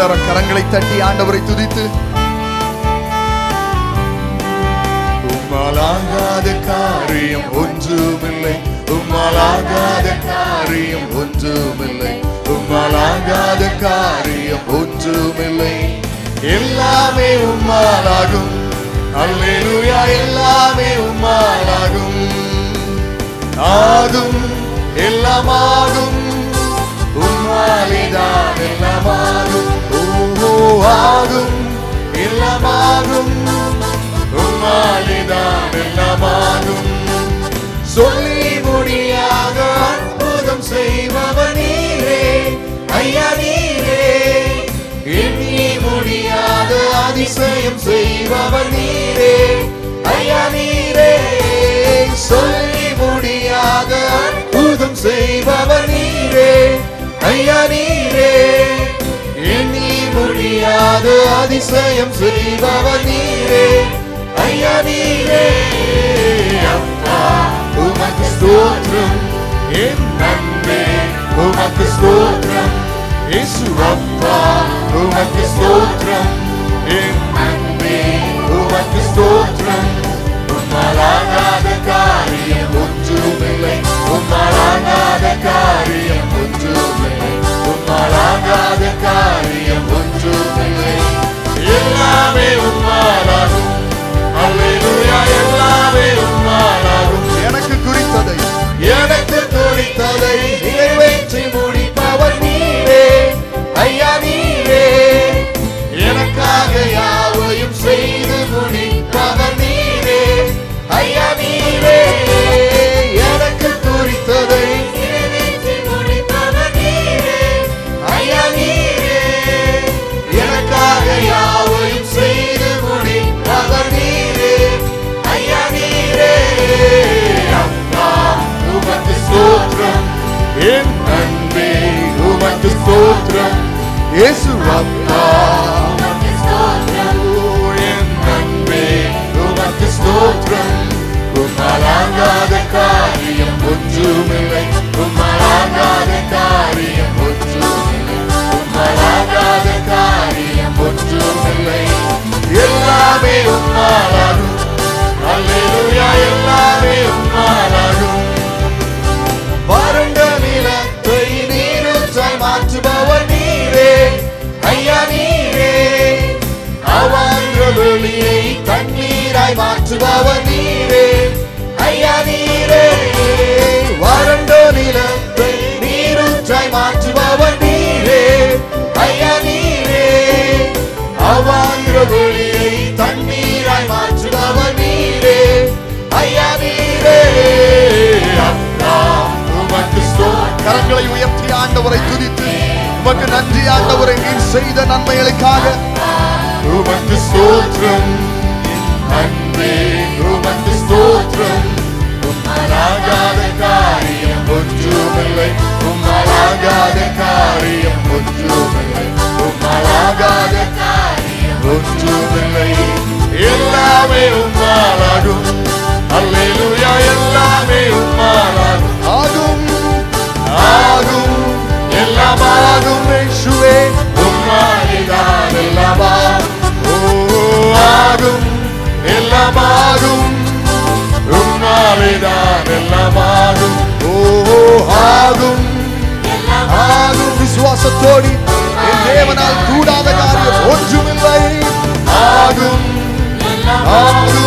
எல்லாரும் கரங்களை தட்டி ஆண்டவரை துதித்து உம்மாலாகாத காரியம் ஒன்றுமில்லை, உம்மாலாகாத காரியம் ஒன்றுமில்லை, உம்மாலாகாத காரியம் ஒன்றுமில்லை. எல்லாமே உம்மாலாகும், அல்லேலூயா, எல்லாமே உம்மாலாகும். ஆகும், எல்லாமாகும், உம்மாலேதான் எல்லாமாகும். ஓஹோ, ஆகும், எல்லாமாகும், உம்மாலேதான் எல்லாமாகும். சொல்லி முடியாத அற்புதம் செய்பவர் நீரே ஐயா, நீரே. எண்ணி முடியாத அதிசயம் செய்பவர் நீரே ஐயா, நீரே. சொல்லி முடியாத அற்புதம் செய்பவர் நீரே ஐயா, நீரே. எண்ணி முடியாத அதிசயம் செய்பவர் நீரே ஐயா, நீரே. அப்பா உமக்கு ஸ்தோத்திரம், என் அன்பே உமக்கு ஸ்தோத்திரம். இயேசு அப்பா உமக்கு ஸ்தோத்திரம், என் அன்பே உமக்கு ஸ்தோத்திரம். உம்மாலாகாத காரியம் ஒன்றுமில்லை, உம்மாலாகாத காரியம் ஒன்றுமில்லை, உம்மாலாகாத காரியம் ஒன்றுமில்லை. எல்லாமே உம்மாலாகும், அல்லேலூயா, எல்லாமே உம்மாலாகும். எனக்கு குறித்ததை நிறைவேற்றி முடிப்பவர் நீரே ஐயா, நீரே. எனக்காக யாவையும் செய்து முடிப்பவர் நீரே ஐயா, நீரே. எனக்கு குறித்ததை நிறைவேற்றி முடிப்பவர் நீரே ஐயா, நீரே. எனக்காக யாவையும் செய்து முடிப்பவர் நீரே ஐயா, நீரே. அப்பா உமக்கு ஸ்தோத்திரம், என் அன்பே உமக்கு ஸ்தோத்திரம். இயேசு அப்பா உமக்கு ஸ்தோத்திரம், என் அன்பே உமக்கு ஸ்தோத்திரம். உம்மாலாகாத காரியம் ஒன்றுமில்லை, உம்மாலாகாத காரியம் ஒன்றுமில்லை, உம்மாலாகாத காரியம் ஒன்றுமில்லை. எல்லாமே உம்மாலாகும், அல்லேலூயா, எல்லாமே உம்மாலாகும். வறண்ட நிலத்தை நீரூற்றாய் மாற்றுபவர் நீரே ஐயா, நீரே. அவாந்த வெளியை தண்ணீராய் மாற்றுபவர் நீரே ஐயா, நீரே. வறண்ட நிலத்தை நீரூற்றாய் மாற்றுபவர் நீரே ஐயா, நீரே. அவாந்த வெளியை தண்ணீராய் மாற்றுபவர் நீரே ஐயா, நீரே. அப்பா உமக்கு ஸ்தோத்திரம். கரங்களை உயர்த்தி ஆண்டவரை துதித்து உமக்கு நன்றி ஆண்டவரை, நீர் செய்த நன்மைகளுக்காக உமக்கு ஸ்தோத்திரம். அன்பே உமக்கு ஸ்தோத்திரம். உம்மாலாகாத காரியம் ஒன்றுமில்லை, உம்மாலாகாத காரியம் ஒன்றுமில்லை, உம்மாலாகாத காரியம் ஒன்றுமில்லை. எல்லாமே உம்மாலாகும், அல்லேலூயா, எல்லாமே உம்மாலாகும். ஆகும், ஆகும், எல்லாமாகும் இயேசுவே, உம்மாலேதான் எல்லாமாகும். ஓ, ஆகும், எல்லாமாகும், உம்மாலேதான் எல்லாமாகும். ஓ, ஆகும், ஆகும். விசுவாசத்தோடு என் தேவனால் கூடாத காரியம் ஒன்றுமில்லை. ஆகும், ஆகும்,